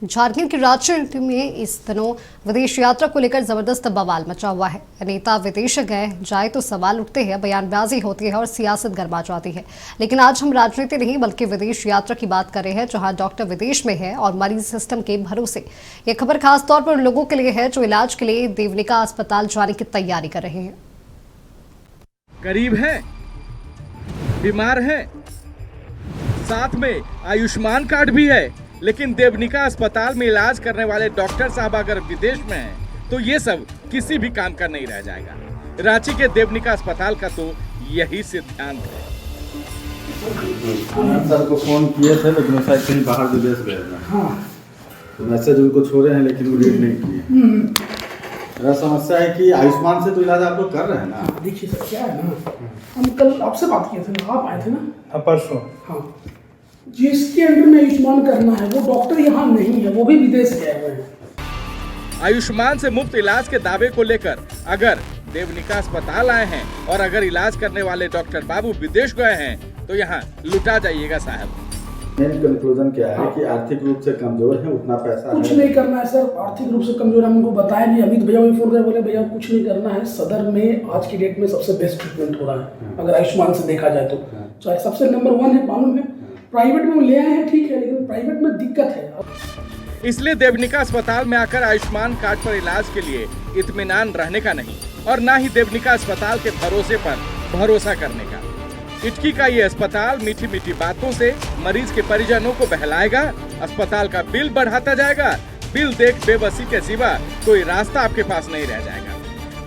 झारखंड के रांची में इस दिनों विदेश यात्रा को लेकर जबरदस्त बवाल मचा हुआ है। नेता विदेश गए जाए तो सवाल उठते हैं, बयानबाजी होती है और सियासत गर्मा जाती है। लेकिन आज हम राजनीति नहीं बल्कि विदेश यात्रा की बात कर रहे हैं, जहां डॉक्टर विदेश में है और मरीज सिस्टम के भरोसे। ये खबर खास तौर पर उन लोगों के लिए है जो इलाज के लिए देवनिका अस्पताल जाने की तैयारी कर रहे हैं। गरीब है, बीमार है, साथ में आयुष्मान कार्ड भी है, लेकिन देवनिका अस्पताल में इलाज करने वाले डॉक्टर साहब अगर विदेश में हैं तो ये सब किसी भी काम का नहीं रह जाएगा। रांची के देवनिका अस्पताल का तो यही सिद्धांत है। सर को फोन किए थे लेकिन शायद कहीं बाहर विदेश गए थे। हाँ। तो मैसेज उनको छोड़े हैं लेकिन वो रीड नहीं किए। मेरा समस्या है कि आयुष्मान से तो इलाज आप लोग कर रहे हैं ना। देखिए सर क्या है ना, हम कल आपसे बात किए थे ना, आप आए थे ना परसों। हाँ, जिसके अंडर में आयुष्मान करना है वो डॉक्टर यहाँ नहीं है, वो भी विदेश गए हुए हैं। आयुष्मान से मुफ्त इलाज के दावे को लेकर अगर देवनिका अस्पताल आए हैं और अगर इलाज करने वाले डॉक्टर बाबू विदेश गए हैं तो यहाँ लुटा जाइएगा साहब। मेन कंक्लूजन क्या है कि आर्थिक रूप से कमजोर है, उतना पैसा कुछ है नहीं करना है सर, आर्थिक रूप से कमजोर। हम उनको बताया भी, अमित भैया भी फोन कर बोले भैया कुछ नहीं करना है। सदर में आज की डेट में सबसे बेस्ट ट्रीटमेंट हो रहा है अगर आयुष्मान से देखा जाए तो। चाहे सबसे नंबर 1 है, मालूम है। प्राइवेट में ले आए हैं ठीक है, लेकिन प्राइवेट में दिक्कत है। इसलिए देवनिका अस्पताल में आकर आयुष्मान कार्ड पर इलाज के लिए इत्मीनान रहने का नहीं और ना ही देवनिका अस्पताल के भरोसे पर भरोसा करने का। इटकी का ये अस्पताल मीठी मीठी बातों से मरीज के परिजनों को बहलाएगा, अस्पताल का बिल बढ़ाता जाएगा। बिल देख बेबसी के सिवा कोई रास्ता आपके पास नहीं रह जाएगा।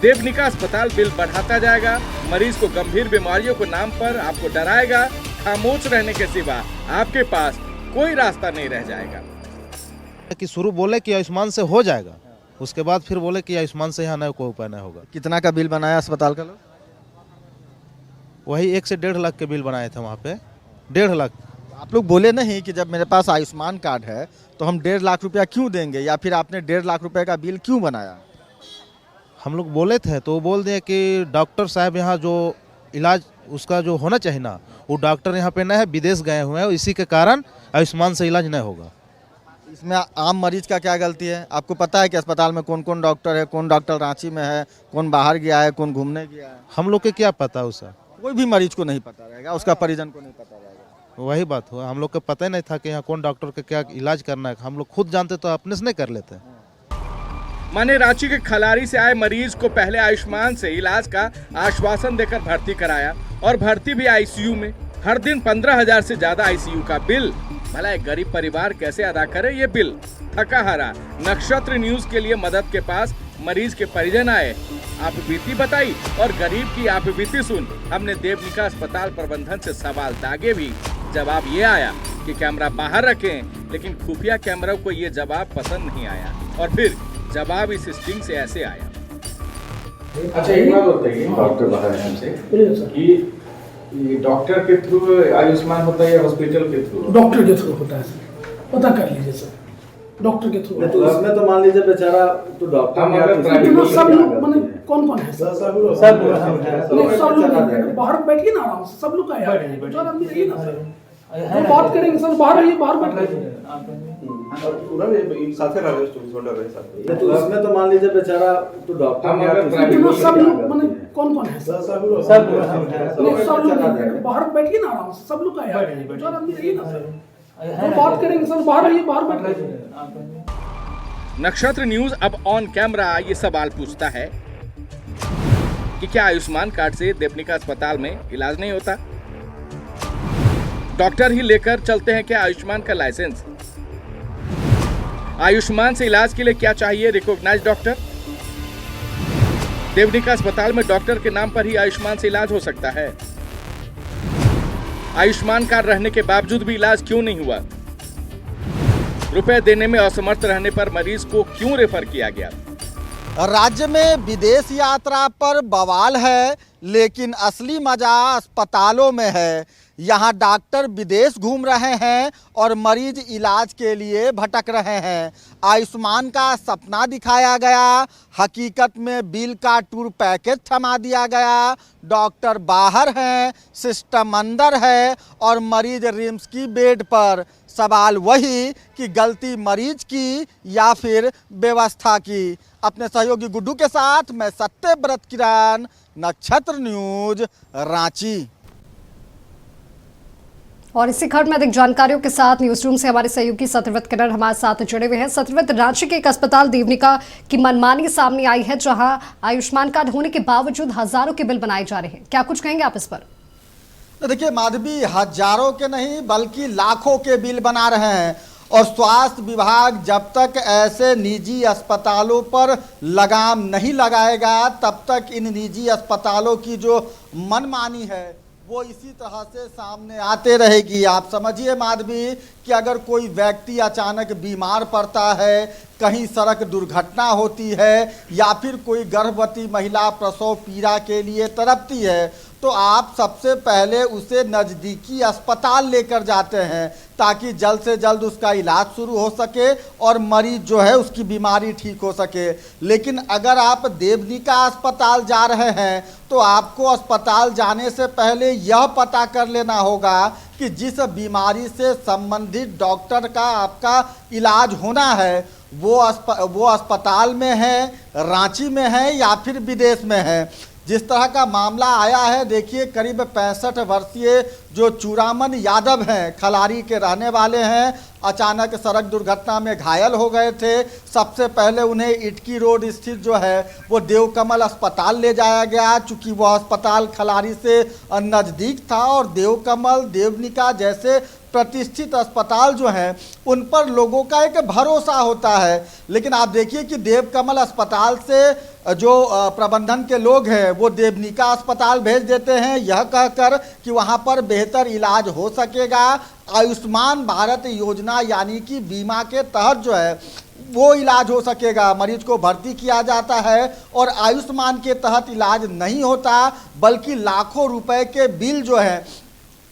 देवनिका अस्पताल बिल बढ़ाता जाएगा, मरीज को गंभीर बीमारियों के नाम पर आपको डराएगा। खामोश रहने के सिवा आपके पास कोई रास्ता नहीं रह जाएगा। कि शुरू बोले कि आयुष्मान से हो जाएगा, उसके बाद फिर बोले कि आयुष्मान से यहाँ कोई उपाय नहीं होगा। कितना का बिल बनाया अस्पताल का लोग? वही 1 से 1.5 लाख के बिल बनाए थे वहाँ पे। 1.5 लाख। आप लोग बोले नहीं कि जब मेरे पास आयुष्मान कार्ड है तो हम 1.5 लाख रुपया क्यों देंगे, या फिर आपने 1.5 लाख रुपए का बिल क्यों बनाया? हम लोग बोले थे तो वो बोल दिए कि डॉक्टर साहब यहाँ जो इलाज उसका जो होना चाहिए ना, वो डॉक्टर यहाँ पे नहीं है, विदेश गए हुए हैं, इसी के कारण आयुष्मान से इलाज नहीं होगा। इसमें आम मरीज का क्या गलती है? आपको पता है कि अस्पताल में कौन कौन डॉक्टर है, कौन डॉक्टर रांची में है, कौन बाहर गया है, कौन घूमने गया है? हम लोग के क्या पता उसका? कोई भी मरीज को नहीं पता रहेगा, उसका परिजन को नहीं पता रहेगा। वही बात हुआ, हम लोग को पता ही नहीं था कि यहाँ कौन डॉक्टर का क्या इलाज करना है। हम लोग खुद जानते तो अपने से नहीं कर लेते। माने रांची के खलारी से आए मरीज को पहले आयुष्मान से इलाज का आश्वासन देकर भर्ती कराया और भर्ती भी आईसीयू में। हर दिन 15,000 से ज्यादा आईसीयू का बिल। भला एक गरीब परिवार कैसे अदा करे ये बिल? थका हारा नक्षत्र न्यूज के लिए मदद के पास मरीज के परिजन आए, आप बीती बताई और गरीब की आप बीती सुन हमने देवनिका अस्पताल प्रबंधन से सवाल दागे भी। जवाब ये आया कि कैमरा बाहर रखें, लेकिन खुफिया कैमरा को ये जवाब पसंद नहीं आया और फिर जवाब इस स्टिंग से ऐसे आया। अच्छा एक बात बताइए डॉक्टर बाहर हैं हमसे कि ये डॉक्टर के थ्रू आयुष्मान होता है या हॉस्पिटल के थ्रू? डॉक्टर के थ्रू होता है सर, पता कर लीजिए सर, डॉक्टर के थ्रू। तो उसमें तो मान लीजिए बेचारा तो डॉक्टर सब लोग माने कौन कौन है सर? सब लोग बाहर बैठिए ना, आराम से सब लोग आए हैं, चार आदमी रहिए ना सर, हम बात करेंगे सर। बाहर रहिए, बाहर बैठिए। तो उसमें तो मान लीजिए बेचारा तो डॉक्टर सब लोग माने कौन कौन है सर? सब लोग बाहर बैठिए ना, आराम से सब लोग आए हैं, चार आदमी रहिए ना सर, हम बात करेंगे सर। बाहर रहिए, बाहर बैठिए। नक्षत्र न्यूज अब ऑन कैमरा ये सवाल पूछता है कि क्या आयुष्मान कार्ड से देवनिका अस्पताल में इलाज नहीं होता? डॉक्टर ही लेकर चलते हैं क्या आयुष्मान का लाइसेंस? आयुष्मान से इलाज के लिए क्या चाहिए? Recognised doctor. देवनिका अस्पताल में डॉक्टर के नाम पर ही आयुष्मान से इलाज हो सकता है। आयुष्मान कार्ड रहने के बावजूद भी इलाज क्यों नहीं हुआ? रुपए देने में असमर्थ रहने पर मरीज को क्यों रेफर किया गया? राज्य में विदेश यात्रा पर बवाल है, लेकिन असली मजा अस्पतालों में है। यहाँ डॉक्टर विदेश घूम रहे हैं और मरीज इलाज के लिए भटक रहे हैं। आयुष्मान का सपना दिखाया गया, हकीकत में बिल का टूर पैकेज थमा दिया गया। डॉक्टर बाहर हैं, सिस्टम अंदर है और मरीज रिम्स की बेड पर। सवाल वही कि गलती मरीज की या फिर व्यवस्था की। अपने सहयोगी गुड्डू के साथ मैं सत्यव्रत किरण, नक्षत्र न्यूज, रांची। और इसी खबर में अधिक जानकारियों के साथ न्यूज रूम से हमारे सहयोगी सत्यव्रत किरण हमारे साथ जुड़े हुए हैं। सत्यव्रत, रांची के एक अस्पताल देवनिका की मनमानी सामने आई है, जहां आयुष्मान कार्ड होने के बावजूद हजारों के बिल बनाए जा रहे हैं। क्या कुछ कहेंगे आप इस पर? तो देखिए माधवी, हजारों के नहीं बल्कि लाखों के बिल बना रहे हैं और स्वास्थ्य विभाग जब तक ऐसे निजी अस्पतालों पर लगाम नहीं लगाएगा तब तक इन निजी अस्पतालों की जो मनमानी है वो इसी तरह से सामने आते रहेगी। आप समझिए माधवी कि अगर कोई व्यक्ति अचानक बीमार पड़ता है, कहीं सड़क दुर्घटना होती है या फिर कोई गर्भवती महिला प्रसव पीड़ा के लिए तड़पती है, तो आप सबसे पहले उसे नज़दीकी अस्पताल लेकर जाते हैं ताकि जल्द से जल्द उसका इलाज शुरू हो सके और मरीज जो है उसकी बीमारी ठीक हो सके। लेकिन अगर आप देवनिका अस्पताल जा रहे हैं तो आपको अस्पताल जाने से पहले यह पता कर लेना होगा कि जिस बीमारी से संबंधित डॉक्टर का आपका इलाज होना है वो अस्पताल में है, रांची में है या फिर विदेश में है। जिस तरह का मामला आया है, देखिए करीब 65 वर्षीय जो चूड़ामन यादव हैं, खलारी के रहने वाले हैं, अचानक सड़क दुर्घटना में घायल हो गए थे। सबसे पहले उन्हें इटकी रोड स्थित जो है वो देवकमल अस्पताल ले जाया गया, चूँकि वह अस्पताल खलारी से नज़दीक था और देवकमल, देवनिका जैसे प्रतिष्ठित अस्पताल जो हैं उन पर लोगों का एक भरोसा होता है। लेकिन आप देखिए कि देवकमल अस्पताल से जो प्रबंधन के लोग हैं वो देवनिका अस्पताल भेज देते हैं यह कहकर कि वहां पर बेहतर इलाज हो सकेगा। आयुष्मान भारत योजना यानी कि बीमा के तहत जो है वो इलाज हो सकेगा। मरीज को भर्ती किया जाता है और आयुष्मान के तहत इलाज नहीं होता बल्कि लाखों रुपए के बिल जो है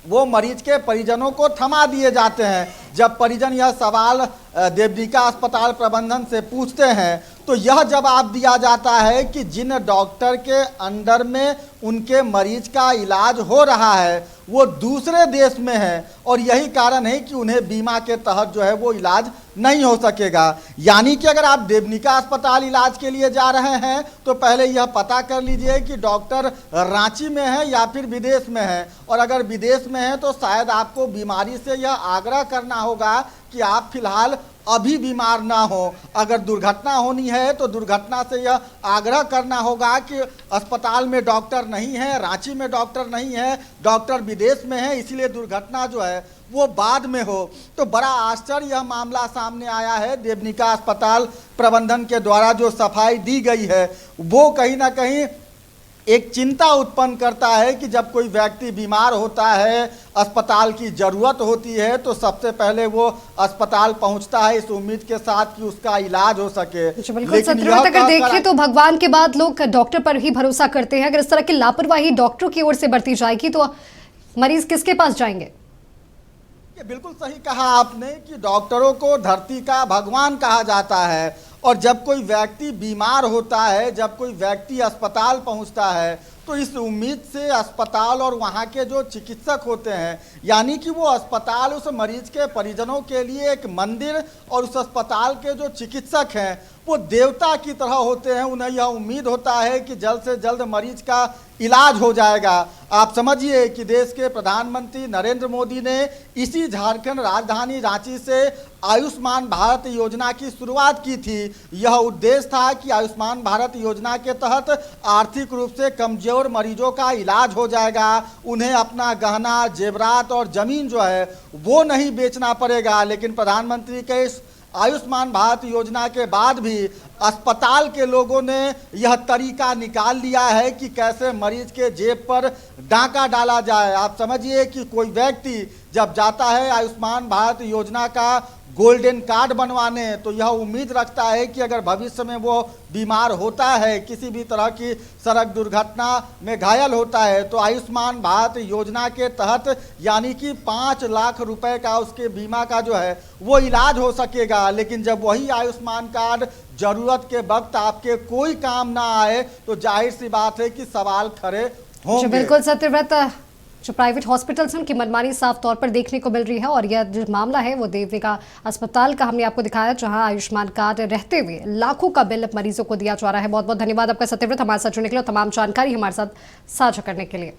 वो मरीज के परिजनों को थमा दिए जाते हैं। जब परिजन यह सवाल देवनिका अस्पताल प्रबंधन से पूछते हैं तो यह जवाब दिया जाता है कि जिन डॉक्टर के अंडर में उनके मरीज का इलाज हो रहा है वो दूसरे देश में है और यही कारण है कि उन्हें बीमा के तहत जो है वो इलाज नहीं हो सकेगा। यानी कि अगर आप देवनिका अस्पताल इलाज के लिए जा रहे हैं तो पहले यह पता कर लीजिए कि डॉक्टर रांची में है या फिर विदेश में है, और अगर विदेश में है तो शायद आपको बीमारी से यह आग्रह करना होगा कि आप फिलहाल अभी बीमार ना हो। अगर दुर्घटना होनी है तो दुर्घटना से यह आग्रह करना होगा कि अस्पताल में डॉक्टर नहीं है, रांची में डॉक्टर नहीं है, डॉक्टर विदेश में है, इसलिए दुर्घटना जो है वो बाद में हो। तो बड़ा आश्चर्य यह मामला सामने आया है। देवनिका अस्पताल प्रबंधन के द्वारा जो सफाई दी गई है वो कहीं ना कहीं एक चिंता उत्पन्न करता है कि जब कोई व्यक्ति बीमार होता है, अस्पताल की ज़रूरत होती है तो सबसे पहले वो अस्पताल पहुंचता है इस उम्मीद के साथ कि उसका इलाज हो सके। बिल्कुल सत्यव्रत, अगर देखें तो भगवान के बाद लोग डॉक्टर पर ही भरोसा करते हैं। अगर इस तरह की लापरवाही डॉक्टरों की ओर से बरती जाएगी तो मरीज किसके पास जाएंगे? ये बिल्कुल सही कहा आपने कि डॉक्टरों को धरती का भगवान कहा जाता है और जब कोई व्यक्ति बीमार होता है, जब कोई व्यक्ति अस्पताल पहुंचता है तो इस उम्मीद से अस्पताल और वहां के जो चिकित्सक होते हैं, यानी कि वो अस्पताल उस मरीज के परिजनों के लिए एक मंदिर और उस अस्पताल के जो चिकित्सक हैं वो देवता की तरह होते हैं। उन्हें यह उम्मीद होता है कि जल्द से जल्द मरीज का इलाज हो जाएगा। आप समझिए कि देश के प्रधानमंत्री नरेंद्र मोदी ने इसी झारखंड राजधानी रांची से आयुष्मान भारत योजना की शुरुआत की थी। यह उद्देश्य था कि आयुष्मान भारत योजना के तहत आर्थिक रूप से कमजोर मरीजों का इलाज हो जाएगा, उन्हें अपना गहना, जेवरात और ज़मीन जो है वो नहीं बेचना पड़ेगा। लेकिन प्रधानमंत्री के इस आयुष्मान भारत योजना के बाद भी अस्पताल के लोगों ने यह तरीका निकाल लिया है कि कैसे मरीज के जेब पर डाका डाला जाए। आप समझिए कि कोई व्यक्ति जब जाता है आयुष्मान भारत योजना का गोल्डन कार्ड बनवाने तो यह उम्मीद रखता है कि अगर भविष्य में वो बीमार होता है, किसी भी तरह की सड़क दुर्घटना में घायल होता है तो आयुष्मान भारत योजना के तहत यानी कि 5 लाख रुपए का उसके बीमा का जो है वो इलाज हो सकेगा। लेकिन जब वही आयुष्मान कार्ड जरूरत के वक्त आपके कोई काम ना आए तो जाहिर सी बात है कि सवाल खड़े होंगे। बिल्कुल सत्यव्रत, जो प्राइवेट हॉस्पिटल्स हैं उनकी मनमानी साफ तौर पर देखने को मिल रही है। और यह जो मामला है वो देवरिका अस्पताल का हमने आपको दिखाया, जहां आयुष्मान कार्ड रहते हुए लाखों का बिल मरीजों को दिया जा रहा है। बहुत बहुत धन्यवाद आपका सत्यव्रत, हमारे साथ जुड़ने के लिए और तमाम जानकारी हमारे साथ साझा करने के लिए।